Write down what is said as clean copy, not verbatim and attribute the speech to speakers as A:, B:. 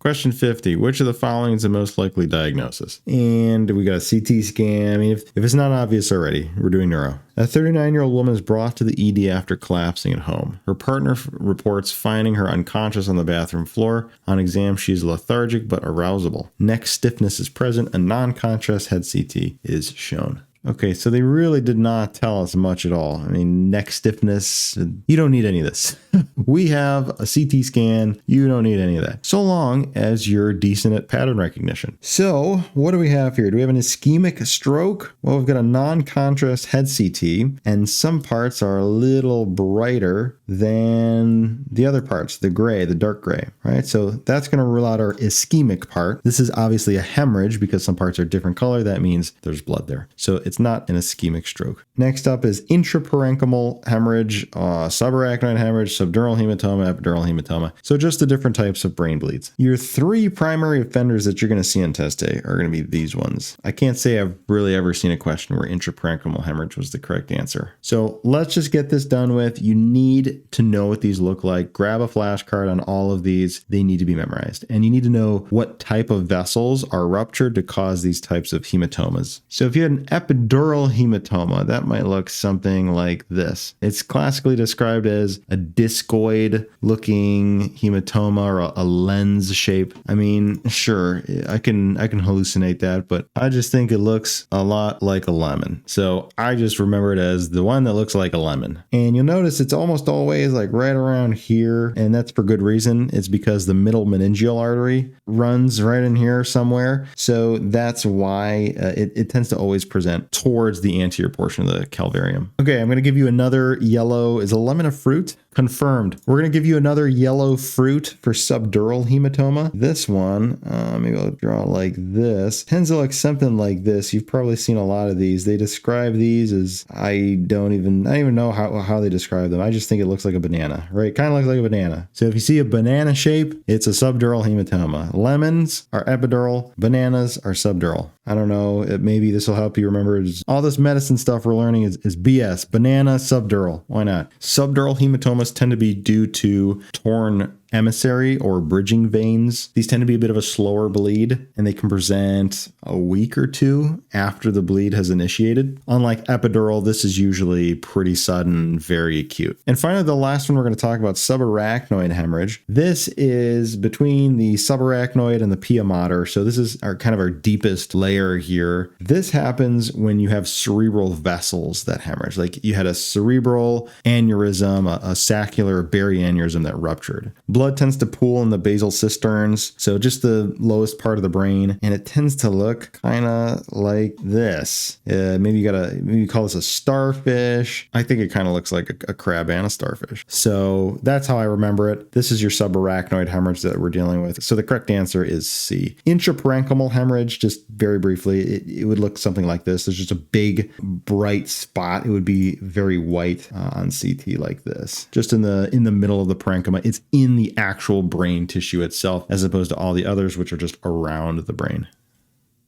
A: Question 50, which of the following is the most likely diagnosis? And we got a CT scan. I mean, if it's not obvious already, we're doing neuro. A 39-year-old woman is brought to the ED after collapsing at home. Her partner reports finding her unconscious on the bathroom floor. On exam, she's lethargic but arousable. Neck stiffness is present. A non-contrast head CT is shown. Okay, so they really did not tell us much at all. I mean, neck stiffness, you don't need any of this. We have a CT scan, you don't need any of that. So long as you're decent at pattern recognition. So what do we have here? Do we have an ischemic stroke? Well, we've got a non-contrast head CT, and some parts are a little brighter than the other parts, the gray, the dark gray, right? So that's going to rule out our ischemic part. This is obviously a hemorrhage because some parts are different color. That means there's blood there. So it's not an ischemic stroke. Next up is intraparenchymal hemorrhage, subarachnoid hemorrhage, subdural hematoma, epidural hematoma. So just the different types of brain bleeds. Your three primary offenders that you're going to see on test day are going to be these ones. I can't say I've really ever seen a question where intraparenchymal hemorrhage was the correct answer. So let's just get this done with. You need to know what these look like. Grab a flashcard on all of these. They need to be memorized. And you need to know what type of vessels are ruptured to cause these types of hematomas. So if you had an epidural hematoma, that might look something like this. It's classically described as a discoid looking hematoma or a lens shape. I mean, sure, I can hallucinate that, but I just think it looks a lot like a lemon. So I just remember it as the one that looks like a lemon. And you'll notice it's almost always like right around here, and that's for good reason. It's because the middle meningeal artery runs right in here somewhere. So that's why it tends to always present towards the anterior portion of the calvarium. Okay, I'm going to give you another yellow. Is a lemon a fruit? Confirmed. We're going to give you another yellow fruit for subdural hematoma. This one, maybe I'll draw it like this. Tends to look something like this. You've probably seen a lot of these. They describe these as, I don't even know how they describe them. I just think it looks like a banana, right? Kind of looks like a banana. So if you see a banana shape, it's a subdural hematoma. Lemons are epidural, bananas are subdural. I don't know, maybe this will help you remember. All this medicine stuff we're learning is BS. Banana, subdural. Why not? Subdural hematomas tend to be due to torn emissary or bridging veins. These tend to be a bit of a slower bleed, and they can present a week or two after the bleed has initiated. Unlike epidural, this is usually pretty sudden, very acute. And finally, the last one we're going to talk about, subarachnoid hemorrhage. This is between the subarachnoid and the pia mater. So this is kind of our deepest layer here. This happens when you have cerebral vessels that hemorrhage. Like you had a cerebral aneurysm, a saccular baryaneurysm that ruptured. Blood tends to pool in the basal cisterns, so just the lowest part of the brain, and it tends to look kind of like this. Maybe you call this a starfish. I think it kind of looks like a crab and a starfish. So that's how I remember it. This is your subarachnoid hemorrhage that we're dealing with. So the correct answer is C. Intraparenchymal hemorrhage, just very briefly, it would look something like this. There's just a big bright spot. It would be very white on CT like this, just in the middle of the parenchyma. It's in the actual brain tissue itself, as opposed to all the others, which are just around the brain.